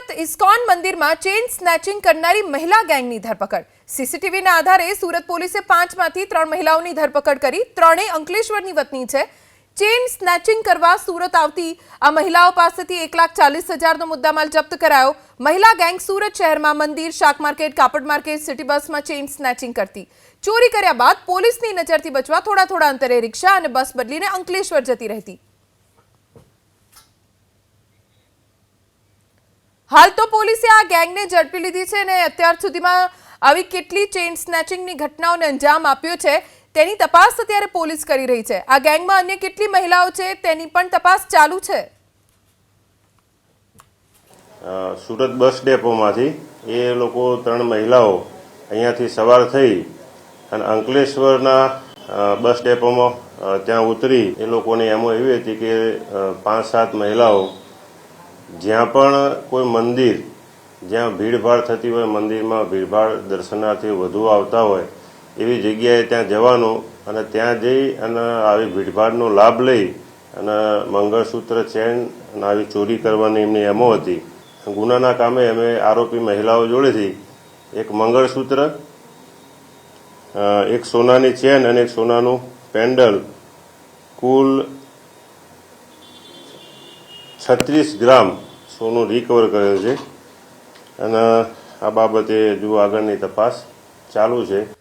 Surat ISKCON મંદિરમાં chain snatching કરનારી મહિલા ગેંગની ધરપકડ। સીસીટીવીના આધારે સુરત પોલીસે 5માંથી 3 મહિલાઓની ધરપકડ કરી। ત્રણેય અંકલેશ્વરની વતની છે। ચેઇન સ્નેચિંગ કરવા સુરત આવતી આ મહિલાઓ પાસેથી 1,40,000નો મુદ્દામાલ જપ્ત કરાયો। મહિલા ગેંગ સુરત શહેરમાં મંદિર, શાક માર્કેટ, કાપડ માર્કેટ, સિટી બસમાં ચેઇન સ્નેચિંગ કરતી। ચોરી કર્યા બાદ પોલીસની નજરથી બચવા થોડા અંતરે રિક્ષા અને બસ બદલીને અંકલેશ્વર જતી રહેતી। हाल तो पोलीसे आ गैंगने झड़पी लीधी छे ने अत्यार सुधीमां आवी केटली चेन स्नेचिंगनी घटनाओने अंजाम आप्यो छे तेनी तपास अत्यारे पोलीस करी रही छे। आ गैंगमां अन्य केटली महिलाओ छे तेनी पण तपास चालू छे। सूरत बस डेपोमांथी ए लोको 3 महिलाओ अहींयाथी सवार थई अने अंकलेश्वरना बस डेपोमां त्यां उतरी ए लोकोनी एमो एवी हती के 5-7 महिलाओ ज्यां पण कोई मंदिर ज्यां भीड़भाड़ थती होय, मंदिरमां भीड़भाड़ दर्शनार्थी वधु आवता होय एवी जग्याए त्यां जवानुं अने त्यां जई अने आवी भीड़भाड़नो लाभ लई अने मंगलसूत्र, चेन अने आवी चोरी करवानी एमनी एमो हती। गुनाना कामे अमे आरोपी महिलाओ जोड़ेथी एक मंगलसूत्र, एक सोनानी चेन अने एक सोनानुं पेन्डल कुल 36 ग्राम सोनू रिकवर करेल छे अने आ बाबते हजू आगळनी तपास चालू छे।